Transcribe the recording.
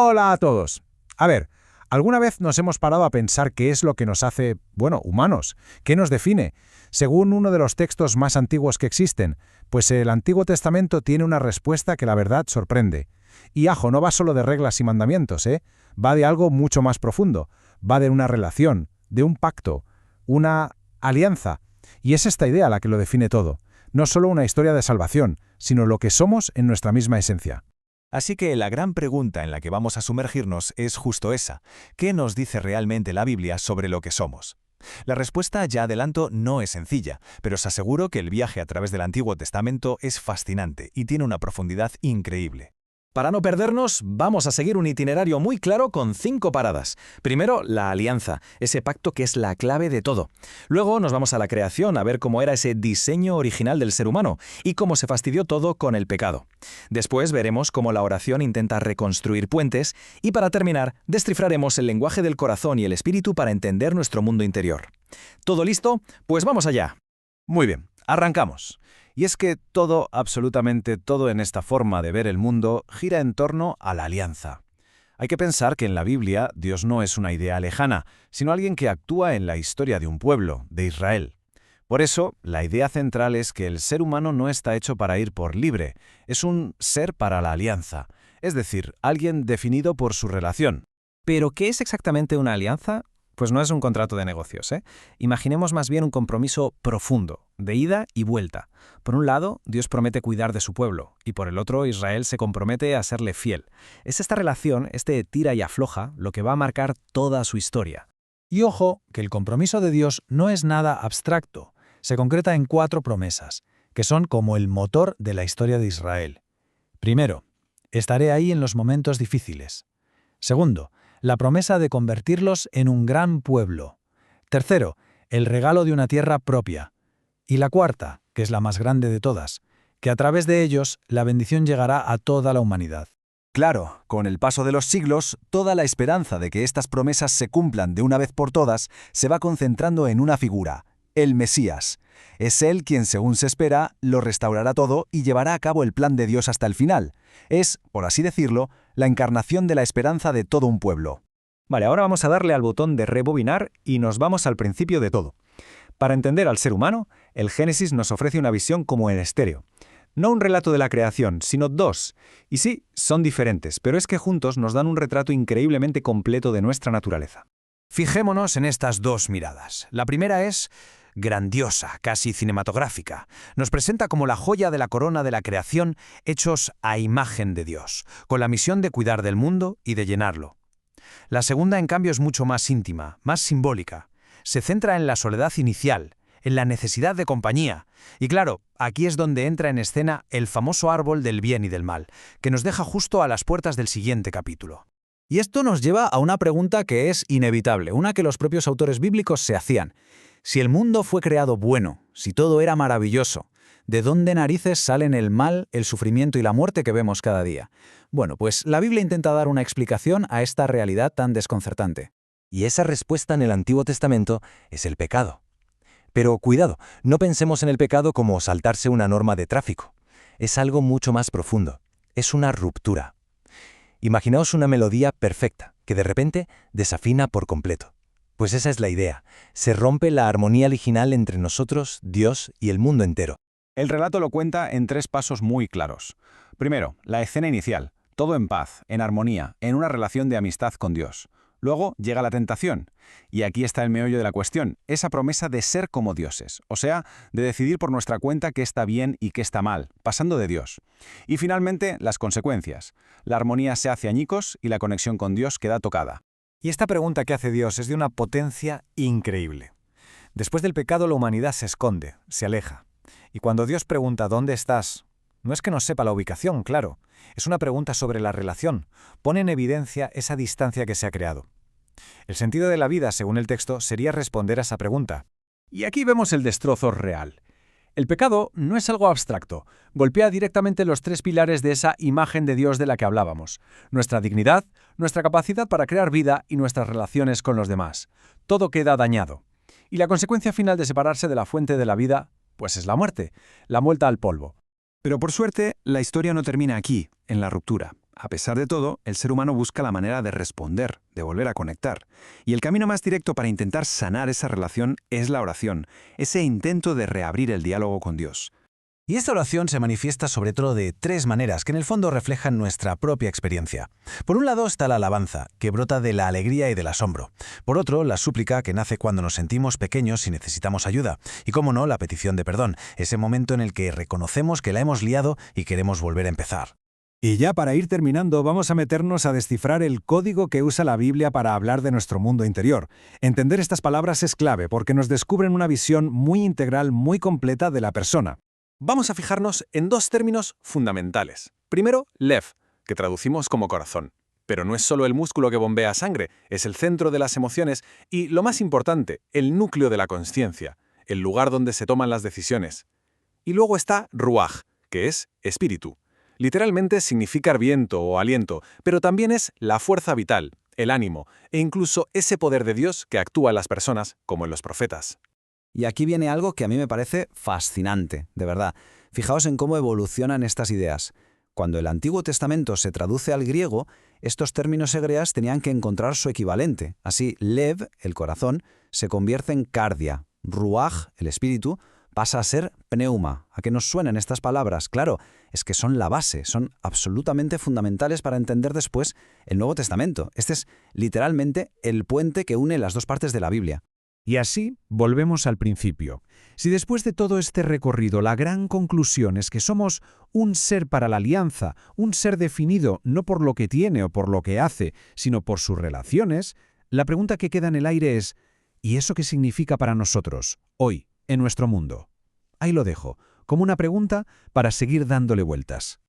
Hola a todos. A ver, ¿alguna vez nos hemos parado a pensar qué es lo que nos hace, bueno, humanos? ¿Qué nos define? Según uno de los textos más antiguos que existen, pues el Antiguo Testamento tiene una respuesta que la verdad sorprende. Y ajo, no va solo de reglas y mandamientos, ¿eh? Va de algo mucho más profundo. Va de una relación, de un pacto, una alianza. Y es esta idea la que lo define todo. No solo una historia de salvación, sino lo que somos en nuestra misma esencia. Así que la gran pregunta en la que vamos a sumergirnos es justo esa. ¿Qué nos dice realmente la Biblia sobre lo que somos? La respuesta, ya adelanto, no es sencilla, pero os aseguro que el viaje a través del Antiguo Testamento es fascinante y tiene una profundidad increíble. Para no perdernos, vamos a seguir un itinerario muy claro con 5 paradas. Primero, la alianza, ese pacto que es la clave de todo. Luego nos vamos a la creación a ver cómo era ese diseño original del ser humano y cómo se fastidió todo con el pecado. Después veremos cómo la oración intenta reconstruir puentes y para terminar, descifraremos el lenguaje del corazón y el espíritu para entender nuestro mundo interior. ¿Todo listo? Pues vamos allá. Muy bien, arrancamos. Y es que todo, absolutamente todo en esta forma de ver el mundo, gira en torno a la alianza. Hay que pensar que en la Biblia Dios no es una idea lejana, sino alguien que actúa en la historia de un pueblo, de Israel. Por eso, la idea central es que el ser humano no está hecho para ir por libre, es un ser para la alianza, es decir, alguien definido por su relación. ¿Pero qué es exactamente una alianza? Pues no es un contrato de negocios, ¿eh? Imaginemos más bien un compromiso profundo, de ida y vuelta. Por un lado, Dios promete cuidar de su pueblo, y por el otro, Israel se compromete a serle fiel. Es esta relación, este tira y afloja, lo que va a marcar toda su historia. Y ojo, que el compromiso de Dios no es nada abstracto. Se concreta en 4 promesas, que son como el motor de la historia de Israel. Primero, estaré ahí en los momentos difíciles. Segundo, la promesa de convertirlos en un gran pueblo. Tercero, el regalo de una tierra propia. Y la cuarta, que es la más grande de todas, que a través de ellos la bendición llegará a toda la humanidad. Claro, con el paso de los siglos, toda la esperanza de que estas promesas se cumplan de una vez por todas se va concentrando en una figura, el Mesías. Es él quien, según se espera, lo restaurará todo y llevará a cabo el plan de Dios hasta el final. Es, por así decirlo, la encarnación de la esperanza de todo un pueblo. Vale, ahora vamos a darle al botón de rebobinar y nos vamos al principio de todo. Para entender al ser humano, el Génesis nos ofrece una visión como en estéreo. No un relato de la creación, sino 2. Y sí, son diferentes, pero es que juntos nos dan un retrato increíblemente completo de nuestra naturaleza. Fijémonos en estas 2 miradas. La primera es grandiosa, casi cinematográfica. Nos presenta como la joya de la corona de la creación, hechos a imagen de Dios, con la misión de cuidar del mundo y de llenarlo. La segunda, en cambio, es mucho más íntima, más simbólica. Se centra en la soledad inicial, en la necesidad de compañía. Y claro, aquí es donde entra en escena el famoso árbol del bien y del mal, que nos deja justo a las puertas del siguiente capítulo. Y esto nos lleva a una pregunta que es inevitable, una que los propios autores bíblicos se hacían. Si el mundo fue creado bueno, si todo era maravilloso, ¿de dónde narices salen el mal, el sufrimiento y la muerte que vemos cada día? Bueno, pues la Biblia intenta dar una explicación a esta realidad tan desconcertante. Y esa respuesta en el Antiguo Testamento es el pecado. Pero cuidado, no pensemos en el pecado como saltarse una norma de tráfico. Es algo mucho más profundo. Es una ruptura. Imaginaos una melodía perfecta, que de repente desafina por completo. Pues esa es la idea. Se rompe la armonía original entre nosotros, Dios y el mundo entero. El relato lo cuenta en 3 pasos muy claros. Primero, la escena inicial. Todo en paz, en armonía, en una relación de amistad con Dios. Luego llega la tentación. Y aquí está el meollo de la cuestión, esa promesa de ser como dioses, o sea, de decidir por nuestra cuenta qué está bien y qué está mal, pasando de Dios. Y finalmente, las consecuencias. La armonía se hace añicos y la conexión con Dios queda tocada. Y esta pregunta que hace Dios es de una potencia increíble. Después del pecado la humanidad se esconde, se aleja. Y cuando Dios pregunta ¿dónde estás?, no es que no sepa la ubicación, claro. Es una pregunta sobre la relación. Pone en evidencia esa distancia que se ha creado. El sentido de la vida, según el texto, sería responder a esa pregunta. Y aquí vemos el destrozo real. El pecado no es algo abstracto. Golpea directamente los 3 pilares de esa imagen de Dios de la que hablábamos. Nuestra dignidad, nuestra capacidad para crear vida y nuestras relaciones con los demás. Todo queda dañado. Y la consecuencia final de separarse de la fuente de la vida, pues es la muerte, la vuelta al polvo. Pero por suerte, la historia no termina aquí, en la ruptura. A pesar de todo, el ser humano busca la manera de responder, de volver a conectar. Y el camino más directo para intentar sanar esa relación es la oración, ese intento de reabrir el diálogo con Dios. Y esta oración se manifiesta sobre todo de tres maneras que en el fondo reflejan nuestra propia experiencia. Por un lado está la alabanza, que brota de la alegría y del asombro. Por otro, la súplica, que nace cuando nos sentimos pequeños y necesitamos ayuda. Y cómo no, la petición de perdón, ese momento en el que reconocemos que la hemos liado y queremos volver a empezar. Y ya para ir terminando, vamos a meternos a descifrar el código que usa la Biblia para hablar de nuestro mundo interior. Entender estas palabras es clave porque nos descubren una visión muy integral, muy completa de la persona. Vamos a fijarnos en dos términos fundamentales. Primero, lev, que traducimos como corazón. Pero no es solo el músculo que bombea sangre, es el centro de las emociones y, lo más importante, el núcleo de la consciencia, el lugar donde se toman las decisiones. Y luego está ruaj, que es espíritu. Literalmente significa viento o aliento, pero también es la fuerza vital, el ánimo, e incluso ese poder de Dios que actúa en las personas, como en los profetas. Y aquí viene algo que a mí me parece fascinante, de verdad. Fijaos en cómo evolucionan estas ideas. Cuando el Antiguo Testamento se traduce al griego, estos términos hebreos tenían que encontrar su equivalente. Así, lev, el corazón, se convierte en cardia. Ruaj, el espíritu, pasa a ser pneuma. ¿A qué nos suenan estas palabras? Claro, es que son la base, son absolutamente fundamentales para entender después el Nuevo Testamento. Este es literalmente el puente que une las dos partes de la Biblia. Y así, volvemos al principio. Si después de todo este recorrido la gran conclusión es que somos un ser para la alianza, un ser definido no por lo que tiene o por lo que hace, sino por sus relaciones, la pregunta que queda en el aire es, ¿y eso qué significa para nosotros, hoy, en nuestro mundo? Ahí lo dejo, como una pregunta para seguir dándole vueltas.